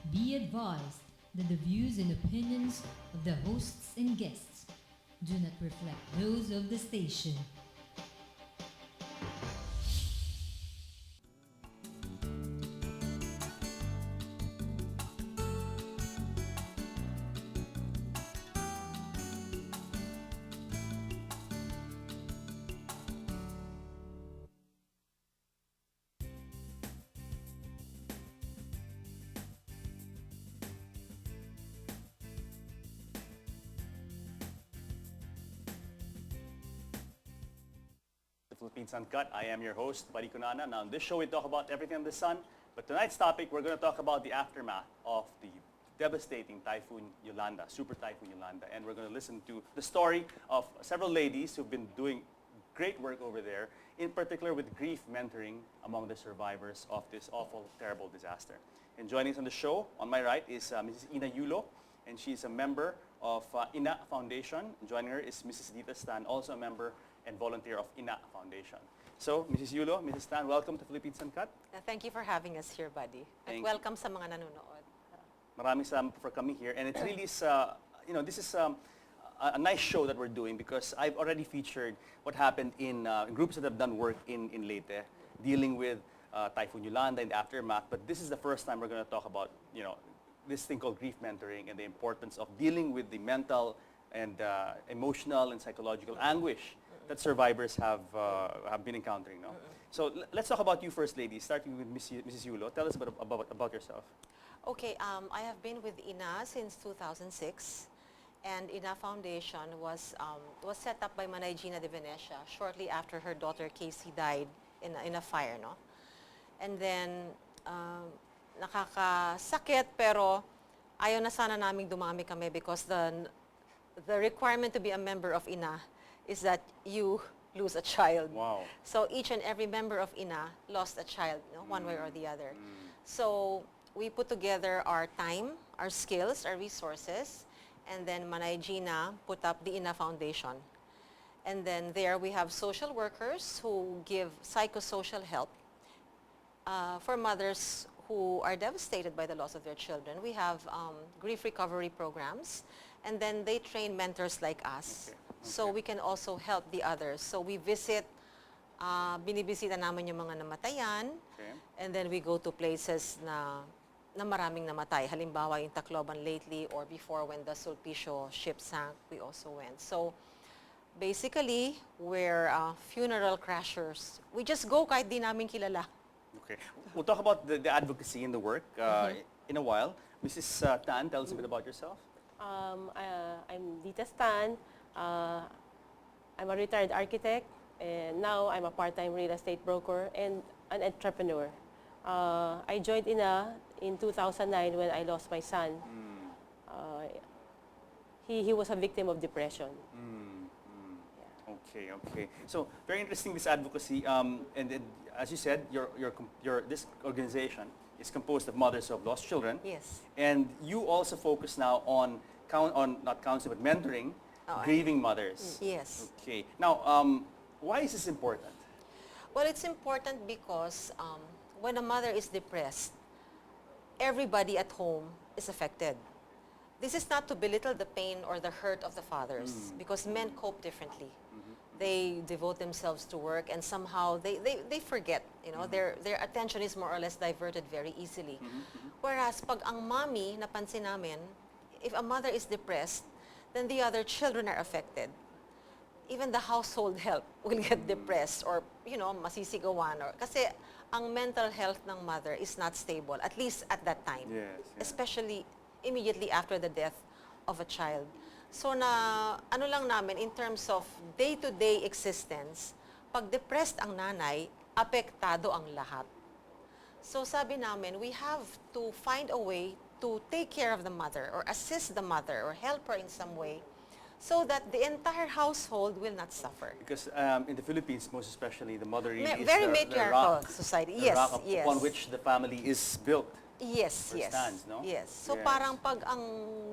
Be advised that the views and opinions of the hosts and guests do not reflect those of the station. The Philippines Uncut. I am your host, Buddy Kunana. Now, in this show, we talk about everything under the sun. But tonight's topic, we're going to talk about the aftermath of the devastating Typhoon Yolanda, Super Typhoon Yolanda. And we're going to listen to the story of several ladies who've been doing great work over there, in particular with grief mentoring among the survivors of this awful, terrible disaster. And joining us on the show, on my right, is Mrs. Ina Yulo, and she's a member of INA Foundation. Joining her is Mrs. Dita Stan, also a member and volunteer of INA Foundation. So, Mrs. Yulo, Mrs. Stan, welcome to Philippines Uncut. Thank you for having us here, buddy. Thank At welcome sa mga nanonood. Maraming salamat for coming here. And it really is, this is a nice show that we're doing because I've already featured what happened in groups that have done work in Leyte, dealing with Typhoon Yolanda and the aftermath. But this is the first time we're going to talk about, this thing called grief mentoring and the importance of dealing with the mental and emotional and psychological anguish that survivors have been encountering. No? So let's talk about you first, ladies, starting with Mrs. Yulo. Tell us about yourself. Okay, I have been with INA since 2006, and INA Foundation was set up by Manay Gina de Venecia shortly after her daughter Casey died in a fire, no? And then, nakakasakit, pero ayaw na sana naming dumami kami because the requirement to be a member of INA is that you lose a child. Wow. So each and every member of INA lost a child, one way or the other. So we put together our time, our skills, our resources, and then Manay Gina put up the INA Foundation. And then there we have social workers who give psychosocial help for mothers who are devastated by the loss of their children. We have grief recovery programs, and then they train mentors like us. So we can also help the others. So we visit, binibisita namin yung mga namatayan, and then we go to places na maraming namatay. Halimbawa, yung Tacloban lately or before when the Sulpicio ship sank, we also went. So basically, we're funeral crashers. We just go kahit di namin kilala. Okay. We'll talk about the advocacy and the work in a while. Mrs. Tan, tell us a bit about yourself. I'm Dita Stan. I'm a retired architect, and now I'm a part-time real estate broker and an entrepreneur. I joined INA in 2009 when I lost my son. He was a victim of depression. Yeah. Okay. So very interesting, this advocacy. And as you said, this organization is composed of mothers who have lost children. Yes. And you also focus now on not counseling but mentoring grieving mothers. Yes. Okay. Now, why is this important? Well, it's important because when a mother is depressed, everybody at home is affected. This is not to belittle the pain or the hurt of the fathers, because men cope differently. They devote themselves to work, and somehow they forget. Their attention is more or less diverted very easily. Whereas pag ang mommy, napansin namin, if a mother is depressed, then the other children are affected. Even the household help will get depressed or, masisigawan. Kasi ang mental health ng mother is not stable, at least at that time. Yes. Especially immediately after the death of a child. So ano lang namin, in terms of day-to-day existence, pag depressed ang nanay, apektado ang lahat. So sabi namin, we have to find a way to take care of the mother or assist the mother or help her in some way so that the entire household will not suffer. Because in the Philippines, most especially, the mother really is Very the matriarchal rock, society. the Yes, rock yes. upon which the family is built. Yes, or yes. stands, no? Yes. So Yes. parang pag ang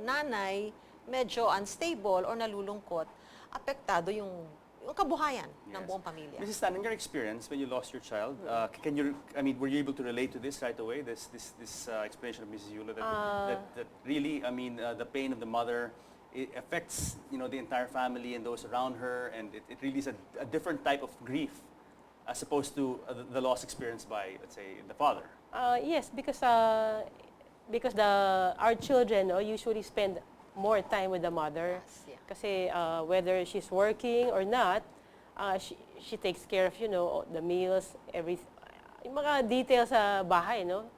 nanay medyo unstable or nalulungkot, apektado yung yung kabuhayan ng Yes. buong pamilya. Mrs. Tan, in your experience, when you lost your child, were you able to relate to this right away? This explanation of Mrs. Yula that really, the pain of the mother, it affects the entire family and those around her, and it really is a different type of grief as opposed to the loss experienced by, let's say, the father. Yes, because our children usually spend more time with the mother. Yes, yeah. Kasi whether she's working or not, she takes care of the meals, yung mga details sa bahay, no?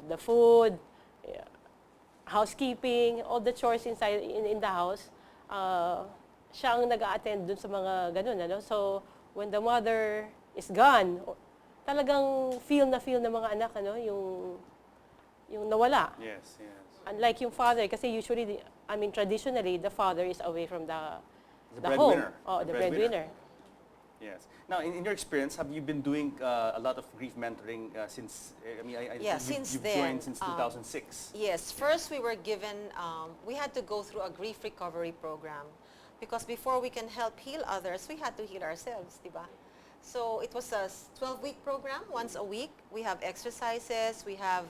The food, housekeeping, all the chores inside in the house. Siya ang nag-a-attend dun sa mga ganun, ano? So when the mother is gone, talagang feel ng mga anak, ano, yung nawala. Yes, yes. Unlike yung father, kasi usually, traditionally, the father is away from the home. breadwinner. Oh, the breadwinner. Yes. Now, in your experience, have you been doing a lot of grief mentoring since? Yeah, think since you've then, joined since 2006. Yes, first we were given, we had to go through a grief recovery program because before we can help heal others, we had to heal ourselves, di ba? So it was a 12-week program, once a week. We have exercises, we have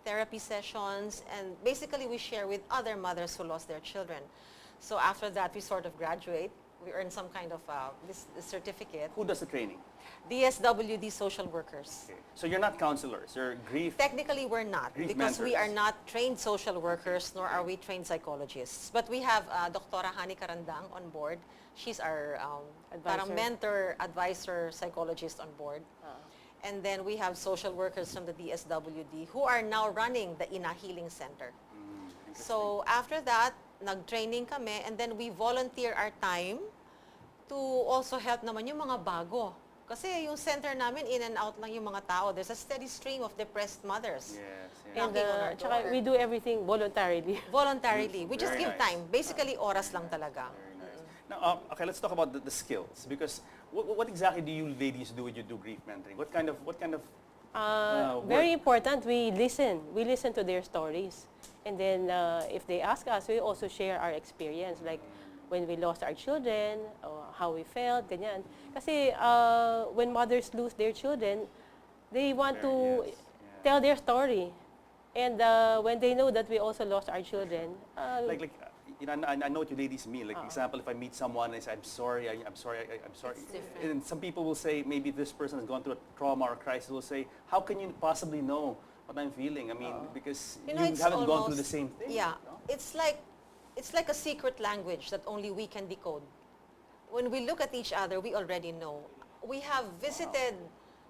therapy sessions, and basically we share with other mothers who lost their children. So after that, we sort of graduate. We earn some kind of this certificate. Who does the training? DSWD social workers. Okay. So you're not counselors, you're grief. Technically, we're not Grief because we are mentors. not trained social workers, nor are we trained psychologists. But we have Dr. Hani Karandang on board. She's our parang Advisor. mentor, advisor, psychologist on board. And then we have social workers from the DSWD who are now running the Ina Healing Center. So after that, nag-training kami, and then we volunteer our time to also help naman yung mga bago. Kasi yung center namin, in and out lang yung mga tao. There's a steady stream of depressed mothers. Yes, yes. And Knocking on our tsaka door. we do everything voluntarily. Voluntarily. We just Very give nice. time. Basically, oras lang talaga. Very nice. Now, okay, let's talk about the skills, because what exactly do you ladies do when you do grief mentoring? What kind of Very work? important, we listen. We listen to their stories. And then if they ask us, we also share our experience. Like when we lost our children, or how we felt, ganyan. Kasi when mothers lose their children, they want to Yes, yeah. tell their story. And when they know that we also lost our children, I know what you ladies mean. Like, example, if I meet someone and I say, I'm sorry. I'm sorry. It's different. And some people will say, maybe this person has gone through a trauma or crisis, will say, how can you possibly know what I'm feeling? I mean, because you, it's haven't gone through almost- the same thing. Yeah. no? It's like a secret language that only we can decode. When we look at each other, we already know. We have visited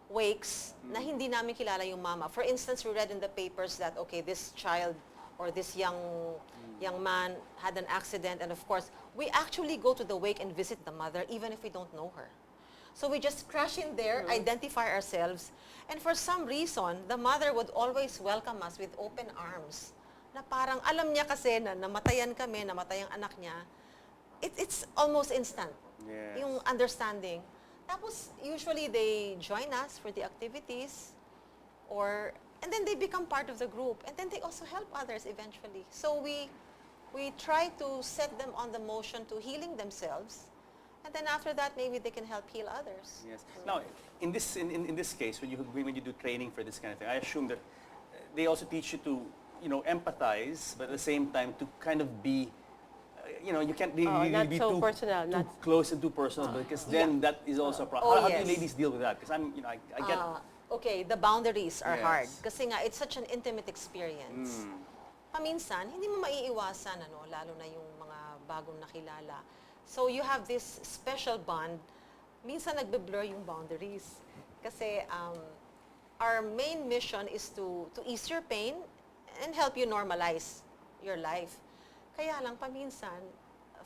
wakes na hindi namin kilala yung mama. For instance, we read in the papers that, okay, this child or this young man had an accident, and of course, we actually go to the wake and visit the mother even if we don't know her. So we just crash in there, identify ourselves, and for some reason, the mother would always welcome us with open arms. Na parang alam niya kasi na namatayan kami, namatay ang anak niya. It's almost instant. Yes. Yung understanding. Tapos, usually they join us for the activities, and then they become part of the group, and then they also help others eventually. So we try to set them on the motion to healing themselves, and then after that, maybe they can help heal others. Yes. Now, in this case, when you do training for this kind of thing, I assume that they also teach you to, empathize, but at the same time to kind of be, you can't really not be so too, personal, too not- close and too personal, because then that is also a problem. Oh, How do you yes. ladies deal with that? Because I get. Okay, the boundaries are Yes. hard. Kasi nga, it's such an intimate experience. Paminsan, hindi mo maiiwasan, lalo na yung mga bagong nakilala. So you have this special bond. Minsan nagbe-blur yung boundaries. Kasi our main mission is to ease your pain and help you normalize your life. Kaya lang paminsan,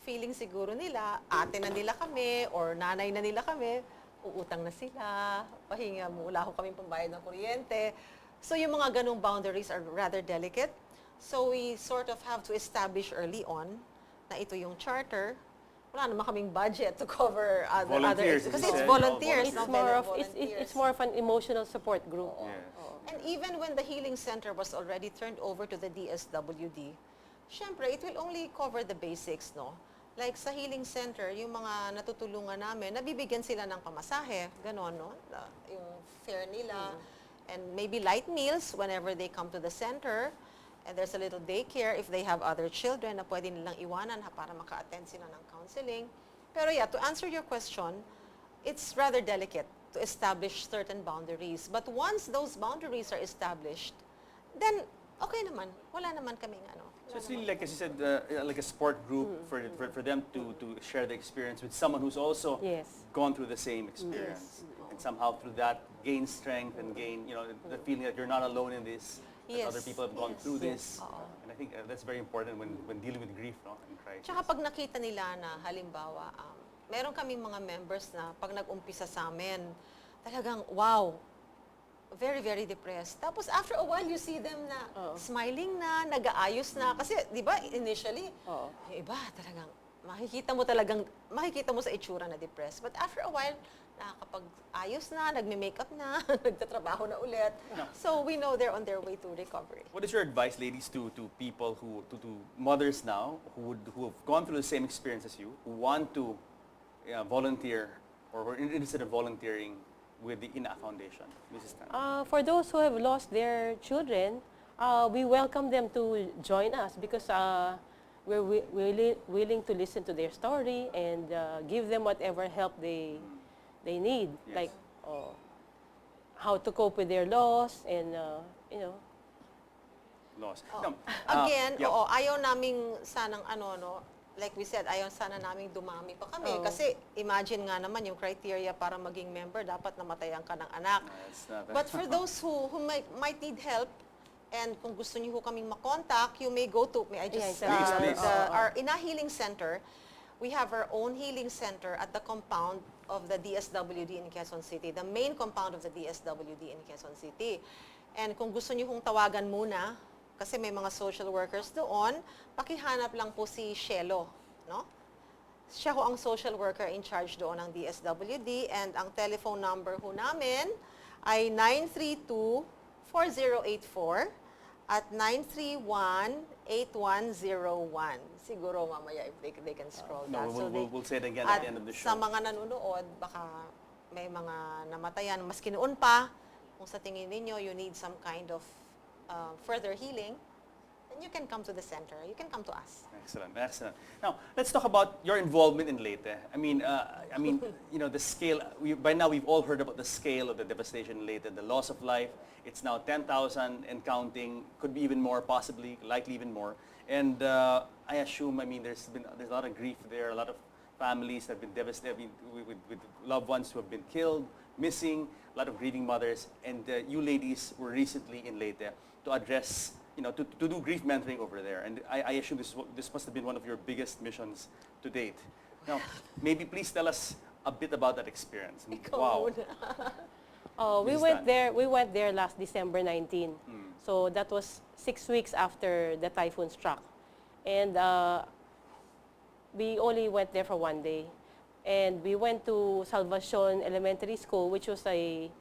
feeling siguro nila, ate na nila kami or nanay na nila kami, uutang na sila, pahinga mo, wala ko kaming pambayad ng kuryente. So yung mga ganong boundaries are rather delicate. So we sort of have to establish early on na ito yung charter. Wala naman kaming budget to cover other Volunteers, as kasi you it's said. volunteers. It's not more of volunteers. it's more of an emotional support group. Yes. And even when the healing center was already turned over to the DSWD, syempre, it will only cover the basics, no? Like sa healing center, yung mga natutulungan namin, nabibigyan sila ng pamasahe, gano'n, no? Yung fare nila, and maybe light meals whenever they come to the center. And there's a little daycare if they have other children na pwede nilang iwanan para maka-attend sila ng counseling. Pero yeah, to answer your question, it's rather delicate to establish certain boundaries. But once those boundaries are established, then okay naman. Wala naman kaming ano. So it's really like, as you said, like a support group for them to share the experience with someone who's also Yes. gone through the same experience. And somehow through that gain strength and gain, the feeling that you're not alone in this. That Yes. other people have gone through this. Oo. And I think that's very important when dealing with grief, no? And crisis. Tsaka pag nakita nila na halimbawa, meron kaming mga members na pag nag-umpisa sa amin, talagang wow, very, very depressed. Tapos after a while, you see them na smiling na, nag-aayos na. Kasi, di ba, initially, Oo. yung iba talagang, makikita mo sa itsura na depressed. But after a while, nakakapag-ayos na, nagme-makeup na, nagtatrabaho na ulit. So we know they're on their way to recovery. What is your advice, ladies, to people to mothers now who have gone through the same experience as you, who want to volunteer or who are interested in volunteering with the INA Foundation, Mrs. Tan? For those who have lost their children, we welcome them to join us because we're willing to listen to their story and give them whatever help they need, Yes. like how to cope with their loss and Loss. Again, yeah. ayaw naming sanang like we said, ayaw sana naming dumami pa kami. Oo. Kasi imagine nga naman yung criteria para maging member, dapat namatayan ka ng anak. It's not- But for those who might need help, and kung gusto niyo ho kaming makontak, you may go to, may I just, Yeah, please. our INA Healing Center. We have our own healing center at the compound of the DSWD in Quezon City, the main compound of the DSWD in Quezon City. And kung gusto niyo hong tawagan muna, kasi may mga social workers doon, pakihanap lang po si Shelo, no? Siya ho ang social worker in charge doon ng DSWD, and ang telephone number ho namin ay 932-4084 at 931-8101. Siguro mamaya if they can scroll that. No, we'll say it again At at the end of the show. sa mga nanonood, baka may mga namatayan, maski noon pa, kung sa tingin ninyo you need some kind of further healing, then you can come to the center. You can come to us. Excellent, excellent. Now, let's talk about your involvement in Leyte. I mean, the scale. By now, we've all heard about the scale of the devastation in Leyte, the loss of life. It's now 10,000 and counting. Could be even more, possibly, likely even more. And I assume, there's a lot of grief there. A lot of families have been devastated with loved ones who have been killed, missing. A lot of grieving mothers. And you ladies were recently in Leyte to address, to do grief mentoring over there. And I assume this must have been one of your biggest missions to date. Now, maybe please tell us a bit about that experience. Ikaw Wow. muna. we Mrs. Tan. went there last December 19. So that was 6 weeks after the typhoon struck. And we only went there for one day. And we went to Salvacion Elementary School, which was a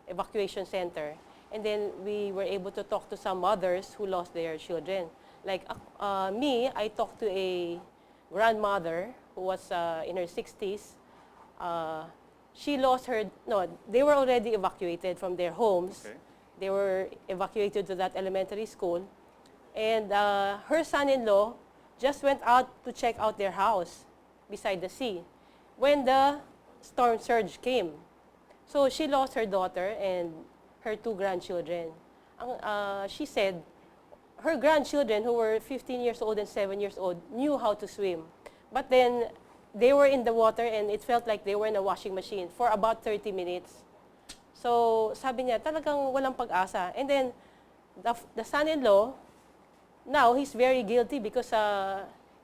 evacuation center. And then we were able to talk to some mothers who lost their children. Like me, I talked to a grandmother who was in her 60s. She lost they were already evacuated from their homes. Okay. They were evacuated to that elementary school. And her son-in-law just went out to check out their house beside the sea when the storm surge came. So she lost her daughter and her 2 grandchildren. She said her grandchildren, who were 15 years old and 7 years old, knew how to swim. But then they were in the water and it felt like they were in a washing machine for about 30 minutes. So sabi niya, talagang walang pag-asa. And then the son-in-law, now he's very guilty because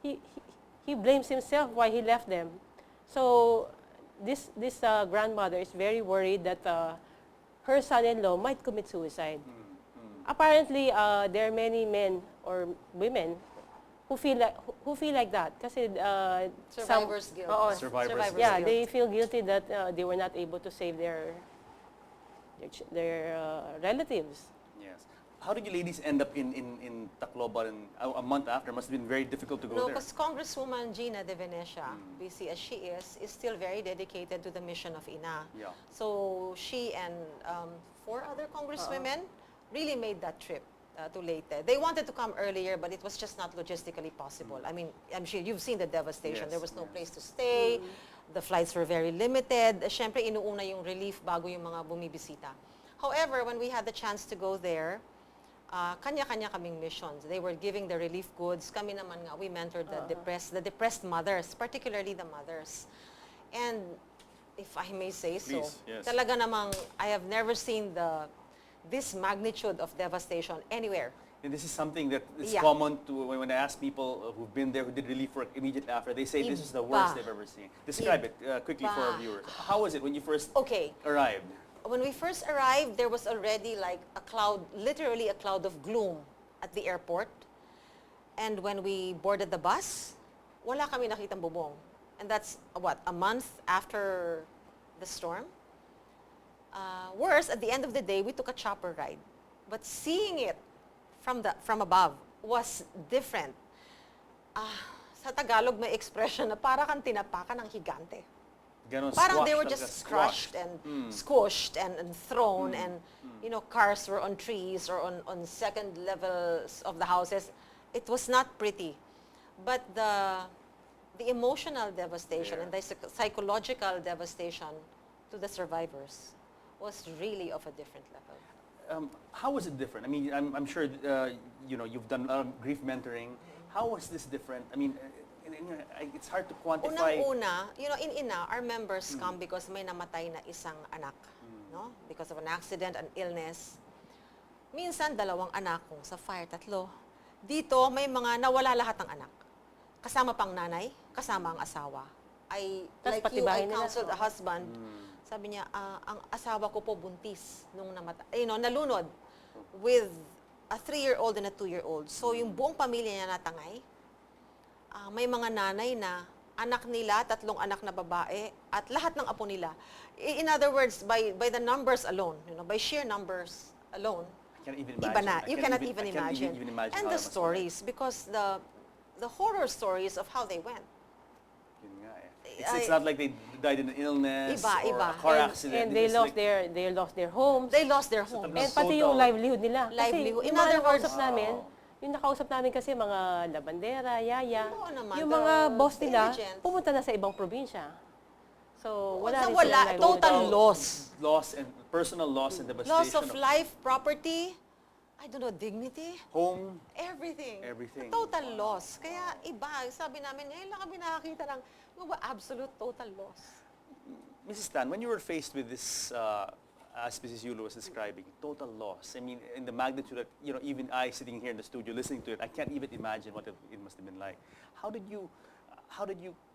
he blames himself why he left them. So this grandmother is very worried that her son-in-law might commit suicide. Apparently, there are many men or women who feel like that. Kasi Survivor's guilt. Survivor's yeah, guilt. they feel guilty that they were not able to save their relatives. Yes. How did you ladies end up in Tacloban a month after? Must have been very difficult to go No, there. because Congresswoman Gina De Venecia, busy as she is still very dedicated to the mission of INA. Yeah. So she and 4 other congresswomen really made that trip to Leyte. They wanted to come earlier, but it was just not logistically possible. I mean, I'm sure you've seen the devastation. Yes, There was no yes. place to stay. The flights were very limited. Siyempre, inuuna yung relief bago yung mga bumibisita. However, when we had the chance to go there, kanya-kanya kaming missions. They were giving the relief goods. Kami naman nga, we mentored the depressed mothers, particularly the mothers. And if I may say so, Please, yes. talaga namang I have never seen this magnitude of devastation anywhere. And this is something that is Yeah. common to when I ask people who've been there, who did relief work immediately after, they say this is the worst Iba. they've ever seen. Describe it quickly for our Iba. viewers. How was it when you first Okay. arrived? When we first arrived, there was already like a cloud, literally a cloud of gloom at the airport. And when we boarded the bus, wala kami nakitang bubong. And that's, a month after the storm? Worse, at the end of the day, we took a chopper ride. But seeing it from above was different. Sa Tagalog may expression na para kang tinapakan ng higante. Ganon, Parang they squashed, were talaga, just crushed and squished and thrown and, cars were on trees or on second levels of the houses. It was not pretty. But the emotional devastation Yeah. and the psychological devastation to the survivors was really of a different level. How was it different? I mean, I'm sure you've done grief mentoring. How was this different? I mean, it's hard to quantify. Unang-una, in INA, our members come because may namatay na isang anak. No? Because of an accident, an illness. Minsan, 2 anak, kung sa fire, 3. Dito, may mga nawala lahat ng anak. Kasama pang nanay, kasama ang asawa. Tas Like pati you, bahay I nila. counseled a husband. Sabi niya, ang asawa ko po buntis nung namatay. Nalunod with a 3-year-old and a 2-year-old. So, yung buong pamilya niya natangay. May mga nanay na anak nila, 3 anak na babae, at lahat ng apo nila. In other words, by the numbers alone, by sheer numbers alone, I can't even iba imagine. na. I You can't cannot even I can't imagine. even imagine And how the that must be like. stories, because the horror stories of how they went. Yun nga eh. It's not like they died in an illness or Iba. a car And- accident. And they It's lost like- they lost their homes. They lost their homes. And So pati total. yung livelihood nila. Livelihood. Kasi In yung mga other words- nakausap namin, yung nakausap namin kasi mga labandera, yaya, Oo naman, yung mga boss the nila, indigents. pumunta na sa ibang probinsya. So, wala rin Wala, silang livelihood. total loss. Loss and personal loss and devastation. Loss of life, property, I don't know, dignity, Home. everything. Everything. Total loss. Kaya iba, sabi namin, ngayon lang kami nakakita ng absolute total loss. Mrs. Tan, when you were faced with this, as Mrs. Yulo was describing, total loss, I mean, in the magnitude that, even I sitting here in the studio listening to it, I can't even imagine what it must have been like. How did you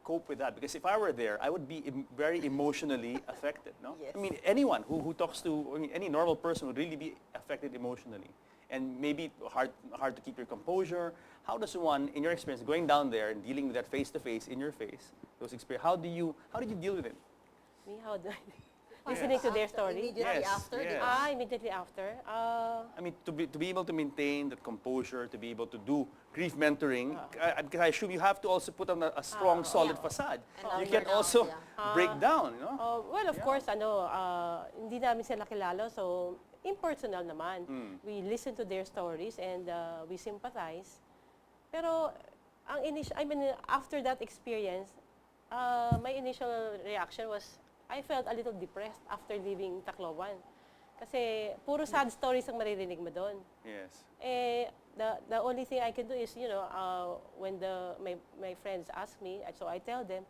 cope with that? Because if I were there, I would be very emotionally affected, no? Yes. I mean, anyone who talks to, any normal person would really be affected emotionally. And maybe hard to keep your composure. How does one, in your experience, going down there and dealing with that face-to-face, in your face, those experiences, how did you deal with it? Me, how do I... Listening to their story. Immediately Yes, after, yes. di ba? Immediately after. I mean, to be able to maintain that composure, to be able to do grief mentoring, because I assume you have to also put on a strong, solid facade. And You under can down, also yeah. break down, Well, of course, hindi namin sila kilala, so impersonal naman. We listen to their stories and we sympathize. Pero after that experience, my initial reaction was, I felt a little depressed after leaving Tacloban. Kasi puro sad stories ang maririnig mo doon. Yes. The only thing I can do is, when my friends ask me, so I tell them,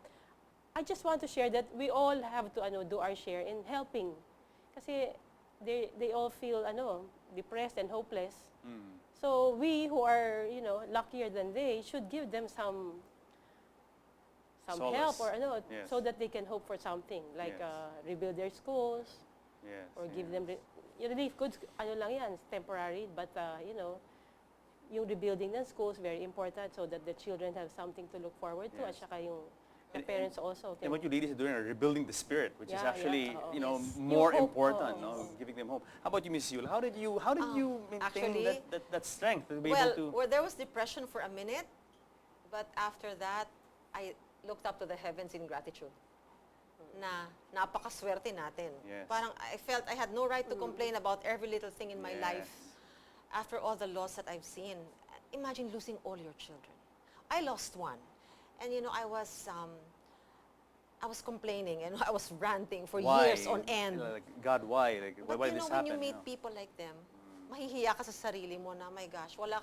I just want to share that we all have to do our share in helping. Kasi they all feel depressed and hopeless. So we who are, luckier than they should give them some Solace. help or Yes. so that they can hope for something like Yes. rebuild their schools Yes. or give them relief goods. Lang yan, it's temporary, but yung rebuilding ng schools very important so that the children have something to look forward to at Yes. saka yung the parents also. And what you ladies are doing are rebuilding the spirit, which is Yeah, actually, yeah, you know, Yes. more Yung hope, important, oo, no? oo. Giving them hope. How about you, Miss Yul? How did you maintain actually, that strength to be Well, able to? where there was depression for a minute, but after that, I looked up to the heavens in gratitude. Na napakaswerte natin. Yes. Parang I felt I had no right to complain about every little thing in my life after all the loss that I've seen. Imagine losing all your children. I lost one. And you know, I was complaining and I was ranting for Why? years on end. Like, God, why? Like, But why you this know, when you happen? meet people like them, mahihiya ka sa sarili mo na, my gosh, wala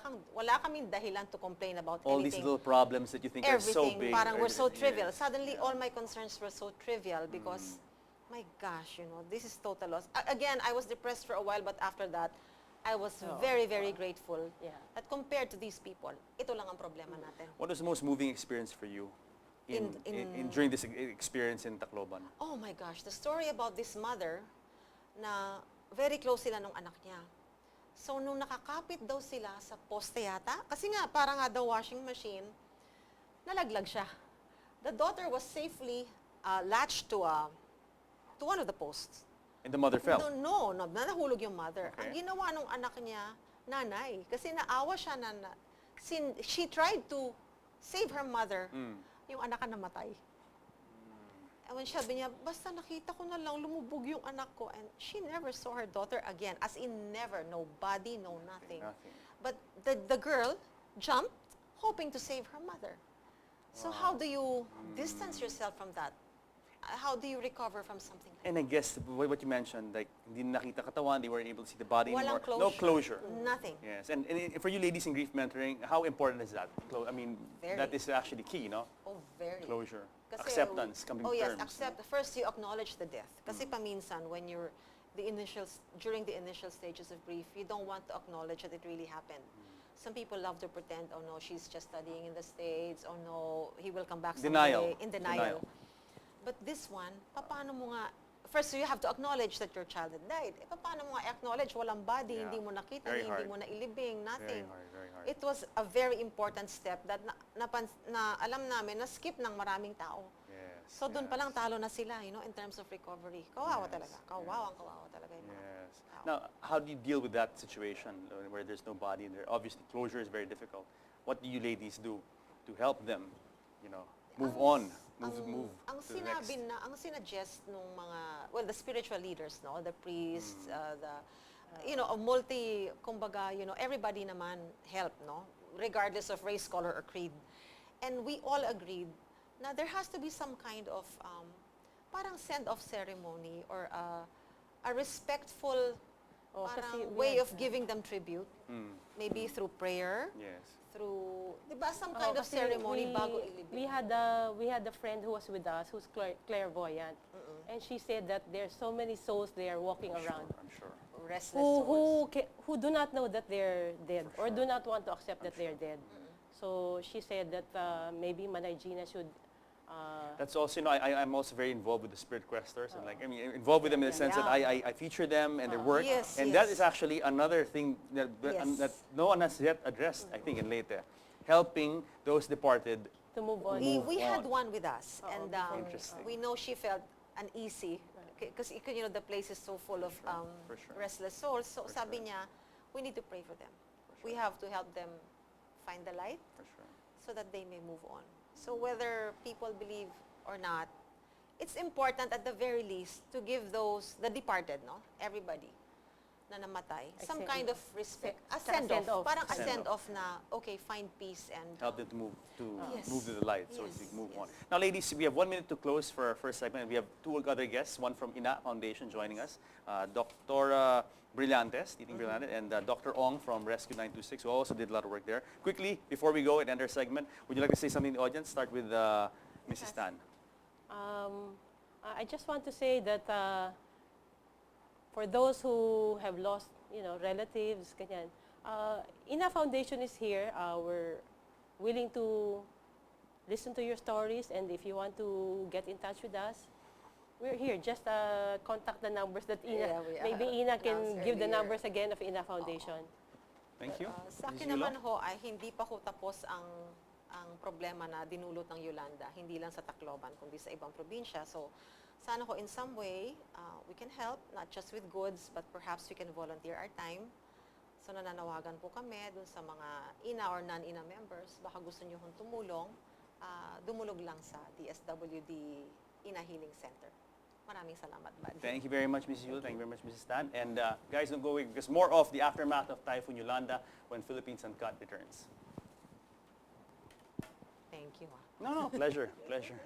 kaming dahilan to complain about All these anything. little problems that you think are so Everything, big. parang are we're so just- trivial. yes, Suddenly, yeah. all my concerns were so trivial because, my gosh, you know, this is total loss. Again, I was depressed for a while, but after that, I was very, very grateful Yeah. that compared to these people, ito lang ang problema natin. What was the most moving experience for you in during this experience in Tacloban? Oh my gosh, the story about this mother na very close sila nung anak niya. So, nung nakakapit daw sila sa poste yata, kasi nga, parang nga daw washing machine, nalaglag siya. The daughter was safely latched to one of the posts. And the mother fell. No, nahulog yung mother. Okay. Ang ginawa nung anak niya, nanay. Kasi naawa siya na, she tried to save her mother. Yung anak ka namatay. And when sabi niya, basta nakita ko na lang, lumubog yung anak ko. And she never saw her daughter again. As in never. No body, no nothing. Nothing. But the girl jumped, hoping to save her mother. So how do you distance yourself from that? How do you recover from something like And I guess what you mentioned, like hindi nakita katawan, they weren't able to see the body Walang anymore. No closure. Nothing. Yes, and for you ladies in grief mentoring, how important is that? I mean, Very. that is actually key, no? Oh, very. Closure, Kasi, acceptance, coming oh to yes, terms. accept. First, you acknowledge the death. Kasi paminsan, when you're during the initial stages of grief, you don't want to acknowledge that it really happened. Some people love to pretend, oh no, she's just studying in the States, oh no, he will come back someday. Denial. In denial. But this one, paano mo nga, first you have to acknowledge that your child had died. Paano mo nga acknowledge, walang body, Yeah. hindi mo nakita, Very hindi hard. mo nailibing, nothing. Very hard. It was a very important step that na alam namin na skip ng maraming tao. Yes. So doon pa lang yes. talo na sila, you know, in terms of recovery. Kawawa Yes, talaga. Kawawa talaga yung mga Yes. tao. Now, how do you deal with that situation where there's no body in there? Obviously, closure is very difficult. What do you ladies do to help them, you know, move on, move Ang to the next? ang sinuggest nung mga, well, the spiritual leaders, no, the priests, you know, kumbaga, you know, everybody naman help, no, regardless of race, color, or creed. And we all agreed na there has to be some kind of parang send-off ceremony or a respectful Oh, kasi parang we way had, of giving them tribute, maybe through prayer, Yes. through, di ba, some Oh, kind of kasi ceremony bago ilibing. we had a friend who was with us who's clairvoyant. And she said that there's so many souls there walking around I'm sure. Restless souls. who do not know that they're dead or do not want to accept that they're dead. So she said that maybe Manay Gina should That's also, you know, I'm also very involved with the spirit questers and like, I mean, involved with them in the sense that I feature them and their work. Yes, and yes. that is actually another thing that Yes. no one has yet addressed, I think, in Leyte. Helping those departed. to move on. We had on. one with us, Oo, and Interesting. we know she felt uneasy because you know the place is so full of for sure. restless souls. So For sabi sure. niya, we need to pray for them. For We sure. have to help them find the light For sure. so that they may move on. So whether people believe or not, it's important at the very least to give the departed, no, everybody na namatay, some Send- kind of respect, a send send-off, off. parang a Send-off. send-off na, okay, find peace and Help them to move Yes. move to the light, so to Yes, speak, move yes. on. Now, ladies, we have 1 minute to close for our first segment. We have two other guests, one from INA Foundation joining us, Dr. Brillantes, Titing Brillantes, and Dr. Ong from Rescue 926, who also did a lot of work there. Quickly, before we go and end our segment, would you like to say something to the audience? Start with Mrs. Tan. I just want to say that for those who have lost, relatives, ganyan, INA Foundation is here. We're willing to listen to your stories, and if you want to get in touch with us, we're here. Just contact the numbers that Ina, Yeah, we maybe Ina can announced give the earlier. numbers again of INA Foundation. Thank you. Sa Mrs. akin Yulo? naman ho, ay hindi pa ho tapos ang ang problema na dinulot ng Yolanda, hindi lang sa Tacloban, kundi sa ibang probinsya. So, sana ko in some way, we can help, not just with goods, but perhaps we can volunteer our time. So, nananawagan po kami dun sa mga INA or non-INA members. Baka gusto nyo hong tumulong, dumulog lang sa DSWD INA Healing Center. Maraming salamat, buddy. Thank you very much, Mrs. Yul. Thank you very much, Mrs. Tan. And guys, don't go away because more of the aftermath of Typhoon Yolanda when Philippines Uncut returns. Thank you. No, pleasure, pleasure.